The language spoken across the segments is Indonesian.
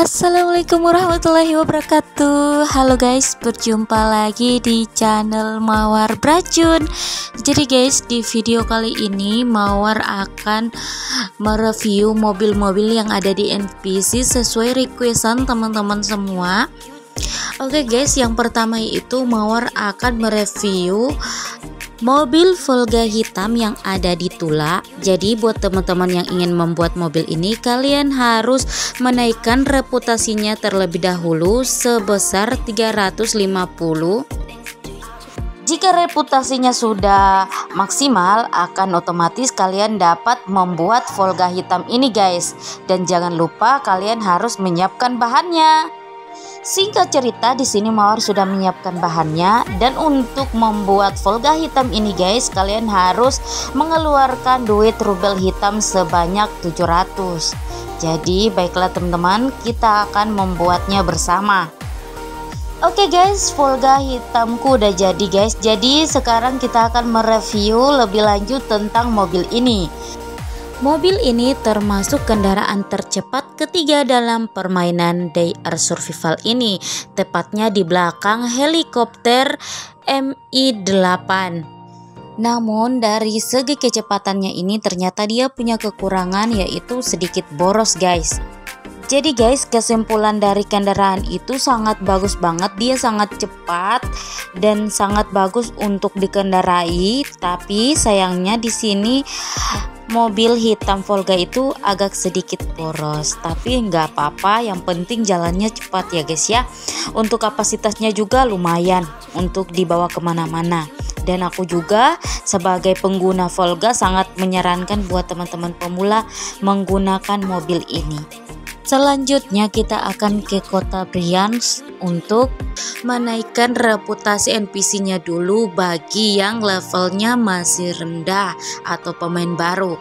Assalamualaikum warahmatullahi wabarakatuh. Halo guys, berjumpa lagi di channel Mawar Bracun. Jadi guys, di video kali ini Mawar akan mereview mobil-mobil yang ada di NPC sesuai requestan teman-teman semua. Oke guys, yang pertama itu Mawar akan mereview mobil Volga hitam yang ada di Tula. Jadi buat teman-teman yang ingin membuat mobil ini, kalian harus menaikkan reputasinya terlebih dahulu sebesar 350. Jika reputasinya sudah maksimal, akan otomatis kalian dapat membuat Volga hitam ini guys. Dan jangan lupa kalian harus menyiapkan bahannya. Singkat cerita, di sini Mawar sudah menyiapkan bahannya, dan untuk membuat Volga hitam ini guys, kalian harus mengeluarkan duit rubel hitam sebanyak 700. Jadi baiklah teman-teman, kita akan membuatnya bersama. Oke guys, Volga hitamku udah jadi guys. Jadi sekarang kita akan mereview lebih lanjut tentang mobil ini. Mobil ini termasuk kendaraan tercepat ketiga dalam permainan They Are Survival ini, tepatnya di belakang helikopter Mi-8. Namun dari segi kecepatannya ini ternyata dia punya kekurangan, yaitu sedikit boros guys. Jadi guys, kesimpulan dari kendaraan itu sangat bagus banget, dia sangat cepat dan sangat bagus untuk dikendarai. Tapi sayangnya di sini mobil hitam Volga itu agak sedikit boros, tapi nggak apa-apa, yang penting jalannya cepat ya guys ya. Untuk kapasitasnya juga lumayan untuk dibawa kemana-mana. Dan aku juga sebagai pengguna Volga sangat menyarankan buat teman-teman pemula menggunakan mobil ini. Selanjutnya kita akan ke kota Briansk untuk menaikkan reputasi NPC-nya dulu bagi yang levelnya masih rendah atau pemain baru.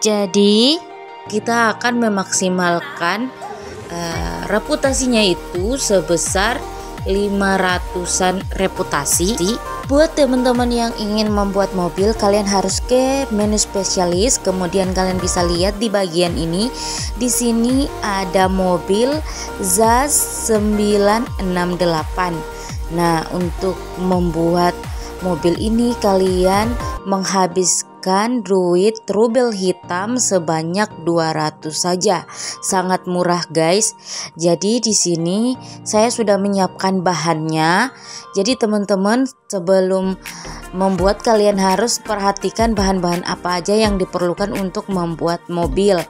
Jadi kita akan memaksimalkan reputasinya itu sebesar 500-an reputasi. Buat teman-teman yang ingin membuat mobil, kalian harus ke menu spesialis, kemudian kalian bisa lihat di bagian ini. Di sini ada mobil ZAZ 968. Nah, untuk membuat mobil ini kalian menghabiskan duit rubel hitam sebanyak 200 saja. Sangat murah guys. Jadi di sini saya sudah menyiapkan bahannya. Jadi teman-teman, sebelum membuat kalian harus perhatikan bahan-bahan apa aja yang diperlukan untuk membuat mobil.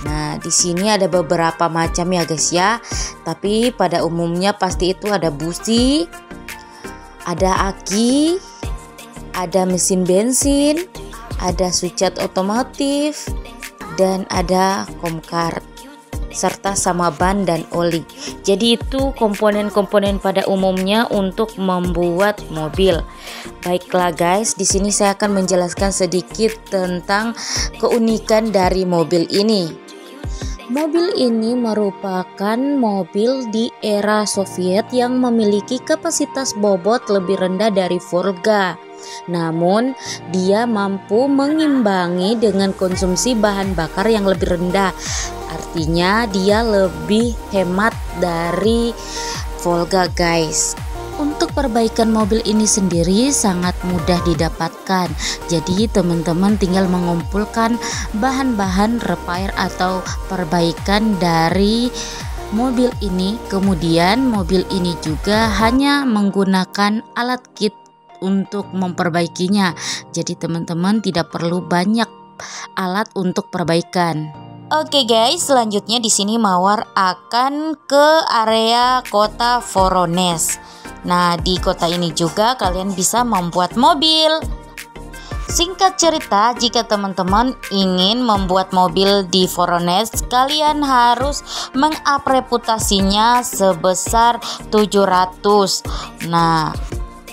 Nah, di sini ada beberapa macam ya guys ya. Tapi pada umumnya pasti itu ada busi, ada aki, ada mesin bensin, ada sucat otomotif, dan ada komkar, serta sama ban dan oli. Jadi itu komponen-komponen pada umumnya untuk membuat mobil. Baiklah guys, di sini saya akan menjelaskan sedikit tentang keunikan dari mobil ini. Mobil ini merupakan mobil di era Soviet yang memiliki kapasitas bobot lebih rendah dari Volga. Namun dia mampu mengimbangi dengan konsumsi bahan bakar yang lebih rendah. Artinya dia lebih hemat dari Volga guys. Untuk perbaikan mobil ini sendiri sangat mudah didapatkan. Jadi teman-teman tinggal mengumpulkan bahan-bahan repair atau perbaikan dari mobil ini. Kemudian mobil ini juga hanya menggunakan alat kit untuk memperbaikinya. Jadi teman-teman tidak perlu banyak alat untuk perbaikan. Oke guys, selanjutnya di sini Mawar akan ke area kota Voronezh. Nah, di kota ini juga kalian bisa membuat mobil. Singkat cerita, jika teman-teman ingin membuat mobil di Voronezh, kalian harus meng-up reputasinya sebesar 700. Nah,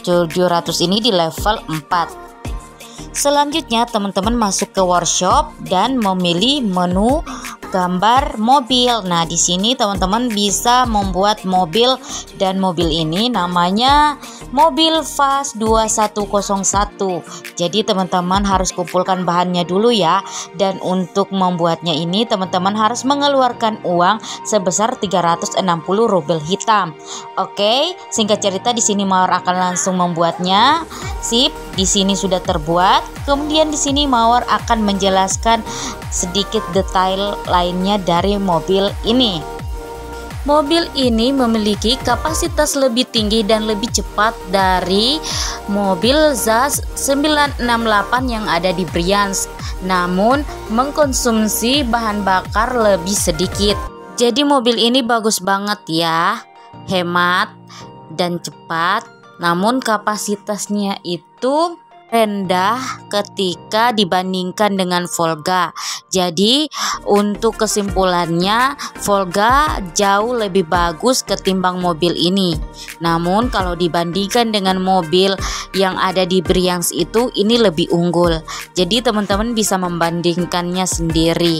700 ini di level 4. Selanjutnya teman-teman masuk ke workshop dan memilih menu gambar mobil. Nah, di sini teman-teman bisa membuat mobil, dan mobil ini namanya mobil VAZ 2101. Jadi teman-teman harus kumpulkan bahannya dulu ya. Dan untuk membuatnya ini teman-teman harus mengeluarkan uang sebesar 360 rubel hitam. Oke, singkat cerita di sini Mawar akan langsung membuatnya. Sip, di sini sudah terbuat. Kemudian di sini Mawar akan menjelaskan sedikit detail lainnya dari mobil ini. Mobil ini memiliki kapasitas lebih tinggi dan lebih cepat dari mobil ZAZ 968 yang ada di Briansk, namun mengkonsumsi bahan bakar lebih sedikit. Jadi mobil ini bagus banget ya, hemat dan cepat, namun kapasitasnya itu rendah ketika dibandingkan dengan Volga. Jadi untuk kesimpulannya Volga jauh lebih bagus ketimbang mobil ini. Namun kalau dibandingkan dengan mobil yang ada di Briansk itu, ini lebih unggul. Jadi teman-teman bisa membandingkannya sendiri.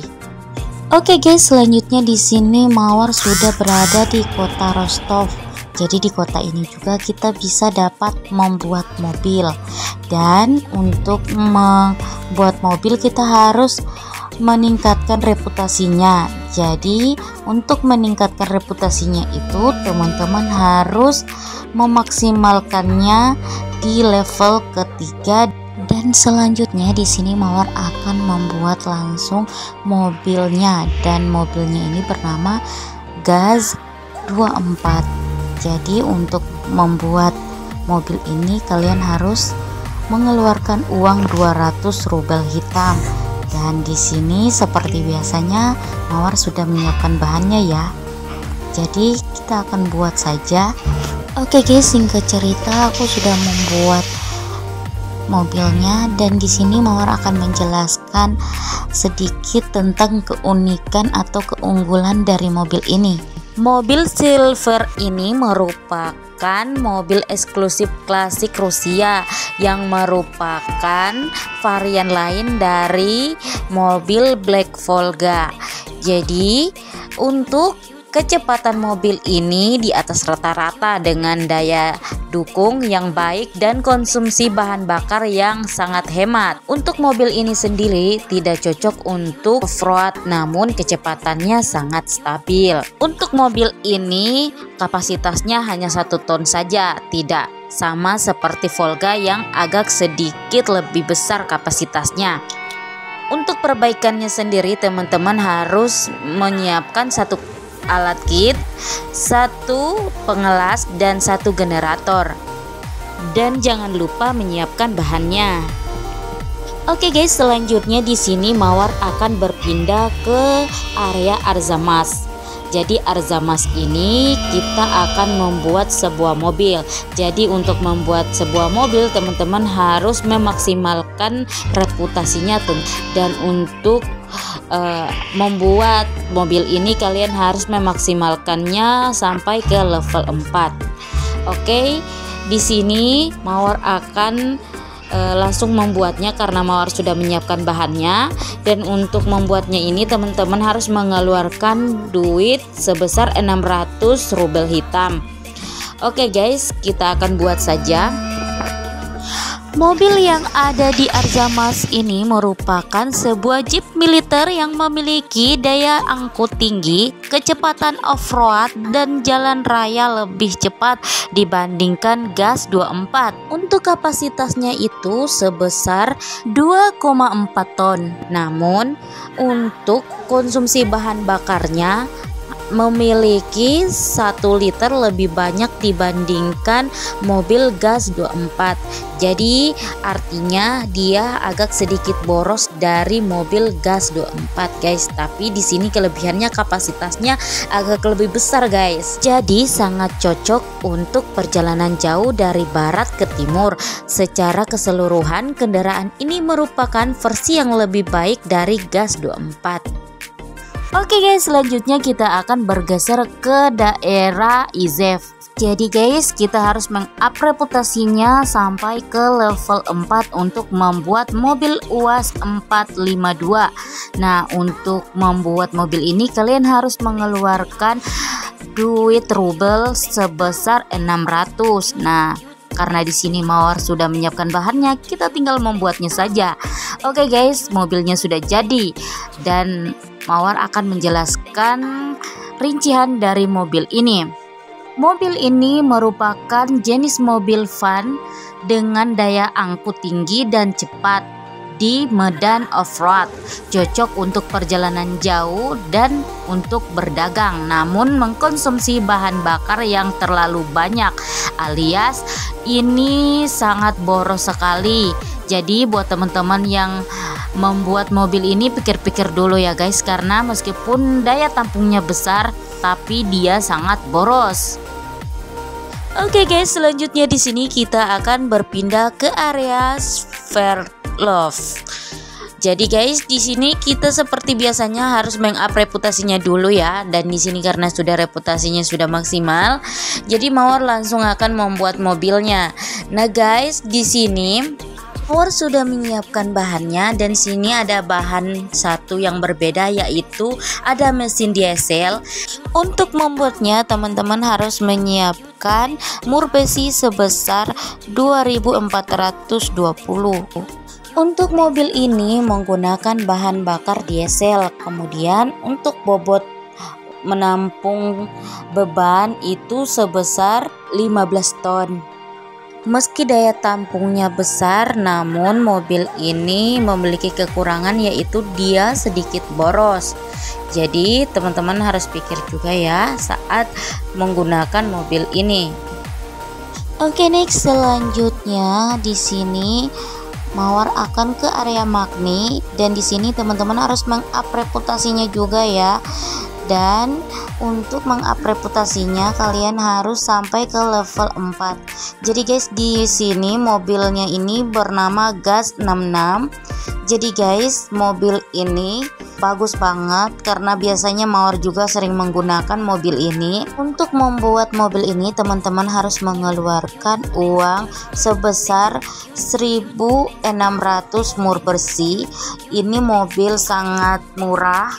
Oke guys, selanjutnya di sini Mawar sudah berada di kota Rostov. Jadi di kota ini juga kita bisa dapat membuat mobil. Dan untuk membuat mobil kita harus meningkatkan reputasinya. Jadi untuk meningkatkan reputasinya itu teman-teman harus memaksimalkannya di level ketiga. Dan selanjutnya di sini Mawar akan membuat langsung mobilnya, dan mobilnya ini bernama GAZ 24. Jadi untuk membuat mobil ini kalian harus mengeluarkan uang 200 rubel hitam. Dan di sini seperti biasanya Mawar sudah menyiapkan bahannya ya. Jadi kita akan buat saja. Oke guys, singkat cerita aku sudah membuat mobilnya, dan di sini Mawar akan menjelaskan sedikit tentang keunikan atau keunggulan dari mobil ini. Mobil Silver ini merupakan mobil eksklusif klasik Rusia yang merupakan varian lain dari mobil Black Volga. Jadi untuk kecepatan mobil ini di atas rata-rata dengan daya dukung yang baik dan konsumsi bahan bakar yang sangat hemat. Untuk mobil ini sendiri tidak cocok untuk off-road, namun kecepatannya sangat stabil. Untuk mobil ini kapasitasnya hanya 1 ton saja, tidak sama seperti Volga yang agak sedikit lebih besar kapasitasnya. Untuk perbaikannya sendiri teman-teman harus menyiapkan satu alat kit, 1 pengelas dan 1 generator, dan jangan lupa menyiapkan bahannya. Oke guys, selanjutnya di sini Mawar akan berpindah ke area Arzamas. Jadi Arzamas ini kita akan membuat sebuah mobil. Jadi untuk membuat sebuah mobil teman-teman harus memaksimalkan reputasinya, dan untuk membuat mobil ini kalian harus memaksimalkannya sampai ke level 4. Oke, di sini Mawar akan langsung membuatnya karena Mawar sudah menyiapkan bahannya. Dan untuk membuatnya ini teman-teman harus mengeluarkan duit sebesar 600 rubel hitam. Oke guys, kita akan buat saja. Mobil yang ada di Arzamas ini merupakan sebuah jeep militer yang memiliki daya angkut tinggi, kecepatan off-road, dan jalan raya lebih cepat dibandingkan GAZ 24. Untuk kapasitasnya itu sebesar 2,4 ton. Namun untuk konsumsi bahan bakarnya memiliki 1 liter lebih banyak dibandingkan mobil GAZ 24. Jadi artinya dia agak sedikit boros dari mobil GAZ 24 guys. Tapi di sini kelebihannya kapasitasnya agak lebih besar guys. Jadi sangat cocok untuk perjalanan jauh dari barat ke timur. Secara keseluruhan kendaraan ini merupakan versi yang lebih baik dari GAZ 24. Oke guys, selanjutnya kita akan bergeser ke daerah Izhev. Jadi guys, kita harus meng-up reputasinya sampai ke level 4 untuk membuat mobil UAZ 452. Nah, untuk membuat mobil ini kalian harus mengeluarkan duit rubel sebesar 600. Nah, Karena di sini Mawar sudah menyiapkan bahannya, kita tinggal membuatnya saja. Oke guys, mobilnya sudah jadi dan Mawar akan menjelaskan rincian dari mobil ini. Mobil ini merupakan jenis mobil van dengan daya angkut tinggi dan cepat di medan off-road, cocok untuk perjalanan jauh dan untuk berdagang, namun mengkonsumsi bahan bakar yang terlalu banyak, alias ini sangat boros sekali. Jadi buat teman-teman yang membuat mobil ini pikir-pikir dulu ya guys, karena meskipun daya tampungnya besar tapi dia sangat boros. Oke guys, selanjutnya di sini kita akan berpindah ke area spare love. Jadi guys, di sini kita seperti biasanya harus meng-up reputasinya dulu ya. Dan di sini karena sudah reputasinya sudah maksimal, jadi Mawar langsung akan membuat mobilnya. Nah guys, di sini Mawar sudah menyiapkan bahannya dan sini ada bahan satu yang berbeda, yaitu ada mesin diesel. Untuk membuatnya teman-teman harus menyiapkan mur besi sebesar 2420. Untuk mobil ini menggunakan bahan bakar diesel. Kemudian untuk bobot menampung beban itu sebesar 15 ton. Meski daya tampungnya besar, namun mobil ini memiliki kekurangan, yaitu dia sedikit boros. Jadi teman-teman harus pikir juga ya saat menggunakan mobil ini. Oke, next selanjutnya di sini Mawar akan ke area magnet dan di sini teman-teman harus meng-up reputasinya juga ya. Dan untuk meng-up reputasinya kalian harus sampai ke level 4. Jadi guys, di sini mobilnya ini bernama Gas 66. Jadi guys, mobil ini bagus banget karena biasanya Mawar juga sering menggunakan mobil ini. Untuk membuat mobil ini teman-teman harus mengeluarkan uang sebesar 1.600 mur bersih. Ini mobil sangat murah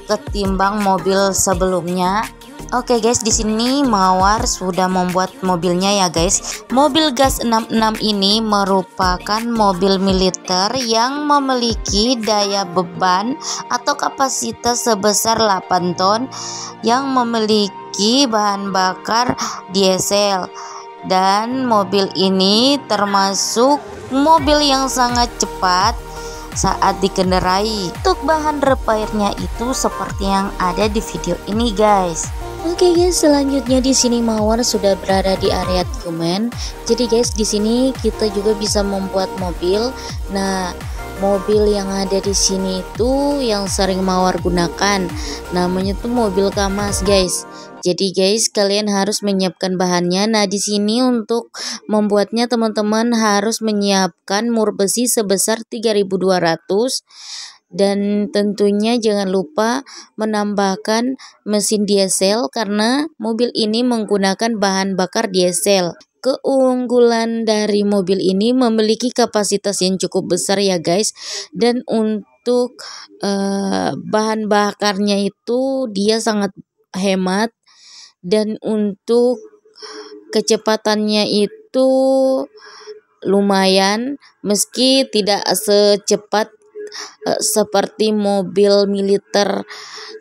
ketimbang mobil sebelumnya. Oke guys, di sini Mawar sudah membuat mobilnya ya guys. Mobil Gas 66 ini merupakan mobil militer yang memiliki daya beban atau kapasitas sebesar 8 ton yang memiliki bahan bakar diesel. Dan mobil ini termasuk mobil yang sangat cepat saat dikendarai. Untuk bahan repairnya itu seperti yang ada di video ini guys. Oke guys, selanjutnya di sini Mawar sudah berada di area Tumen. Jadi guys, di sini kita juga bisa membuat mobil. Nah, mobil yang ada di sini itu yang sering Mawar gunakan. Namanya tuh mobil Kamaz guys. Jadi guys, kalian harus menyiapkan bahannya. Nah, di sini untuk membuatnya teman-teman harus menyiapkan mur besi sebesar 3.200. Dan tentunya jangan lupa menambahkan mesin diesel karena mobil ini menggunakan bahan bakar diesel. Keunggulan dari mobil ini memiliki kapasitas yang cukup besar ya guys. Dan untuk bahan bakarnya itu dia sangat hemat. Dan untuk kecepatannya itu lumayan, meski tidak secepat seperti mobil militer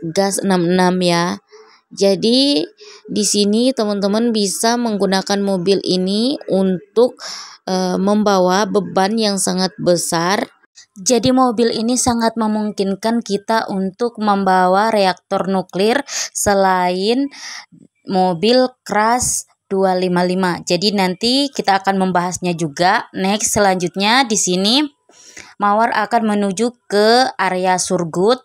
Gas 66 ya. Jadi di sini teman-teman bisa menggunakan mobil ini untuk membawa beban yang sangat besar. Jadi mobil ini sangat memungkinkan kita untuk membawa reaktor nuklir selain mobil Crush 255. Jadi nanti kita akan membahasnya juga. Next selanjutnya di sini Mawar akan menuju ke area Surgut.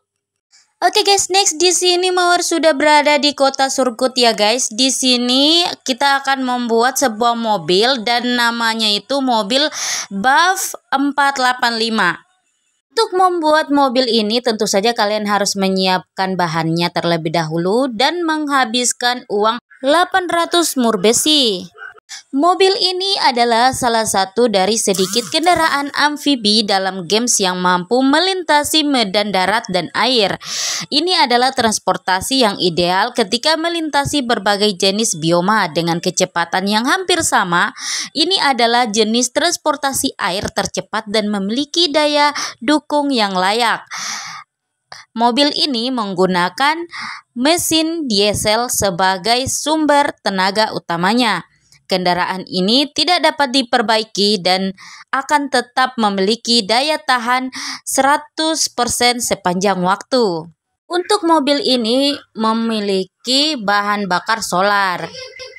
Oke guys, next di sini Mawar sudah berada di kota Surgut ya guys. Di sini kita akan membuat sebuah mobil dan namanya itu mobil BAV 485. Untuk membuat mobil ini tentu saja kalian harus menyiapkan bahannya terlebih dahulu dan menghabiskan uang 800 mur besi. Mobil ini adalah salah satu dari sedikit kendaraan amfibi dalam games yang mampu melintasi medan darat dan air. Ini adalah transportasi yang ideal ketika melintasi berbagai jenis bioma dengan kecepatan yang hampir sama. Ini adalah jenis transportasi air tercepat dan memiliki daya dukung yang layak. Mobil ini menggunakan mesin diesel sebagai sumber tenaga utamanya. Kendaraan ini tidak dapat diperbaiki dan akan tetap memiliki daya tahan 100% sepanjang waktu. Untuk mobil ini memiliki bahan bakar solar.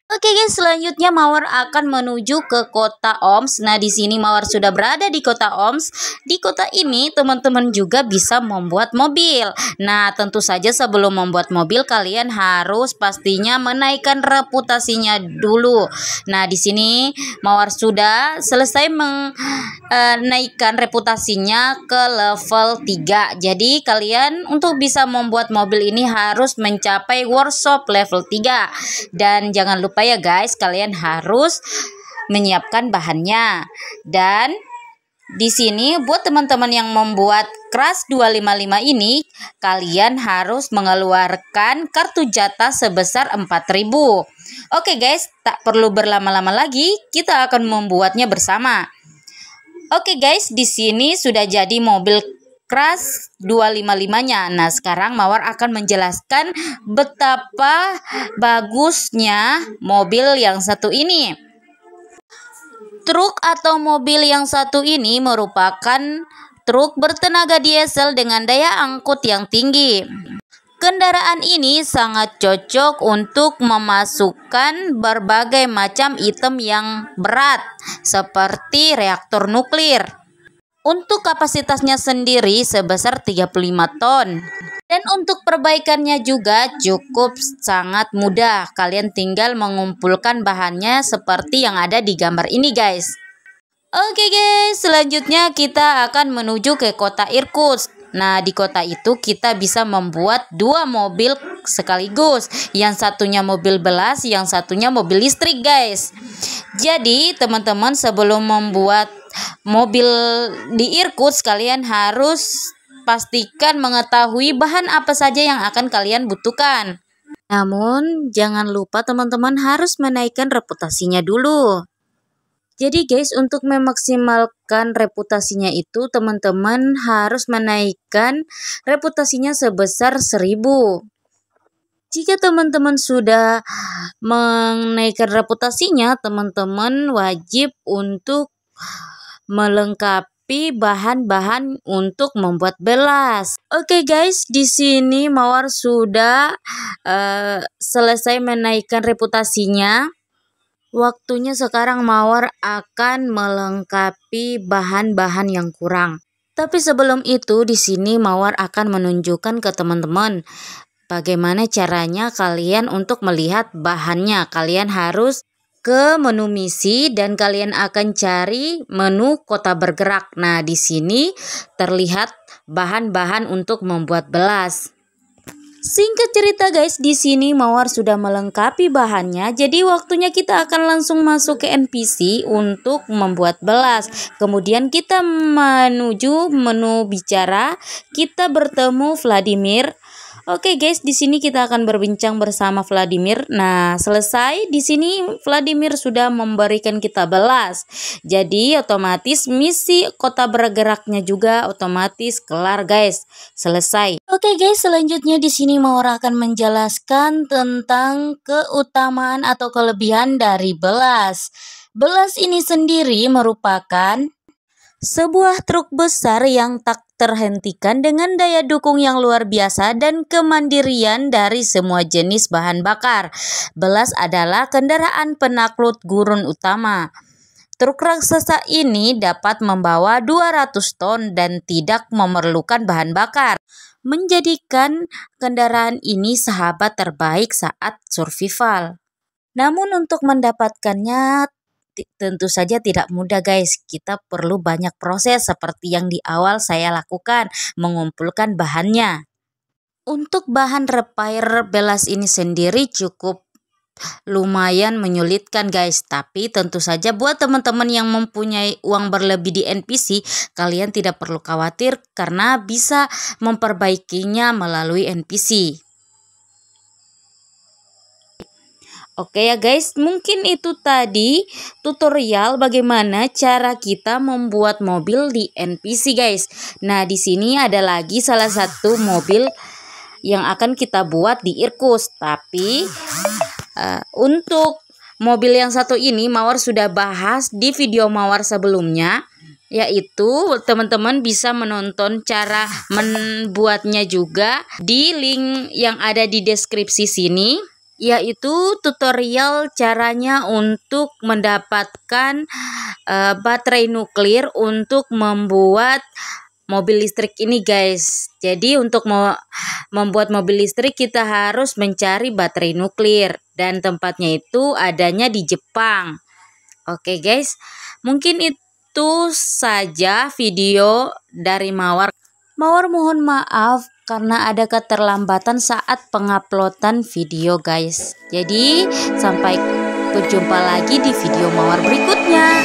Oke guys, selanjutnya Mawar akan menuju ke kota Oms. Nah, di sini Mawar sudah berada di kota Oms. Di kota ini teman-teman juga bisa membuat mobil. Nah, tentu saja sebelum membuat mobil kalian harus pastinya menaikkan reputasinya dulu. Nah, di sini Mawar sudah selesai menaikkan reputasinya ke level 3. Jadi kalian untuk bisa membuat mobil ini harus mencapai workshop level 3. Dan jangan lupa ya guys, kalian harus menyiapkan bahannya. Dan di sini buat teman-teman yang membuat Crash 255 ini, kalian harus mengeluarkan kartu jatah sebesar 4.000. Oke guys, tak perlu berlama-lama lagi, kita akan membuatnya bersama. Oke guys, di sini sudah jadi mobil Crash 255-nya. Nah, sekarang Mawar akan menjelaskan betapa bagusnya mobil yang satu ini. Truk atau mobil yang satu ini merupakan truk bertenaga diesel dengan daya angkut yang tinggi. Kendaraan ini sangat cocok untuk memasukkan berbagai macam item yang berat, seperti reaktor nuklir. Untuk kapasitasnya sendiri sebesar 35 ton. Dan untuk perbaikannya juga cukup sangat mudah. Kalian tinggal mengumpulkan bahannya seperti yang ada di gambar ini guys. Oke guys, selanjutnya kita akan menuju ke kota Irkutsk. Nah, di kota itu kita bisa membuat 2 mobil sekaligus. Yang satunya mobil belas, yang satunya mobil listrik guys. Jadi teman-teman, sebelum membuat mobil di Irkutsk, kalian harus pastikan mengetahui bahan apa saja yang akan kalian butuhkan. Namun jangan lupa teman-teman harus menaikkan reputasinya dulu. Jadi guys, untuk memaksimalkan reputasinya itu teman-teman harus menaikkan reputasinya sebesar 1.000. Jika teman-teman sudah menaikkan reputasinya, teman-teman wajib untuk melengkapi bahan-bahan untuk membuat belas. Oke guys, di sini Mawar sudah selesai menaikkan reputasinya. Waktunya sekarang Mawar akan melengkapi bahan-bahan yang kurang. Tapi sebelum itu di sini Mawar akan menunjukkan ke teman-teman bagaimana caranya kalian untuk melihat bahannya. Kalian harus ke menu misi dan kalian akan cari menu kota bergerak. Nah, di sini terlihat bahan-bahan untuk membuat belas. Singkat cerita guys, di sini Mawar sudah melengkapi bahannya. Jadi waktunya kita akan langsung masuk ke NPC untuk membuat belas. Kemudian kita menuju menu bicara. Kita bertemu Vladimir. Oke guys, di sini kita akan berbincang bersama Vladimir. Nah, selesai di sini Vladimir sudah memberikan kita belas. Jadi otomatis misi kota bergeraknya juga otomatis kelar guys. Selesai. Oke guys, selanjutnya di sini Mawar akan menjelaskan tentang keutamaan atau kelebihan dari belas. Belas ini sendiri merupakan sebuah truk besar yang tak terhentikan dengan daya dukung yang luar biasa dan kemandirian dari semua jenis bahan bakar. Belas adalah kendaraan penakluk gurun utama. Truk raksasa ini dapat membawa 200 ton dan tidak memerlukan bahan bakar, menjadikan kendaraan ini sahabat terbaik saat survival. Namun untuk mendapatkannya tentu saja tidak mudah guys. Kita perlu banyak proses seperti yang di awal saya lakukan, mengumpulkan bahannya. Untuk bahan repair belas ini sendiri cukup lumayan menyulitkan guys. Tapi tentu saja buat teman-teman yang mempunyai uang berlebih di NPC, kalian tidak perlu khawatir karena bisa memperbaikinya melalui NPC. Oke ya guys, mungkin itu tadi tutorial bagaimana cara kita membuat mobil di NPC guys. Nah, di sini ada lagi salah satu mobil yang akan kita buat di Irkus. Tapi untuk mobil yang satu ini Mawar sudah bahas di video Mawar sebelumnya, yaitu teman-teman bisa menonton cara membuatnya juga di link yang ada di deskripsi sini, yaitu tutorial caranya untuk mendapatkan baterai nuklir untuk membuat mobil listrik ini guys. Jadi untuk membuat mobil listrik kita harus mencari baterai nuklir dan tempatnya itu adanya di Jepang. Oke guys, mungkin itu saja video dari Mawar. Mawar mohon maaf karena ada keterlambatan saat penguploadan video guys. Jadi sampai berjumpa lagi di video Mawar berikutnya.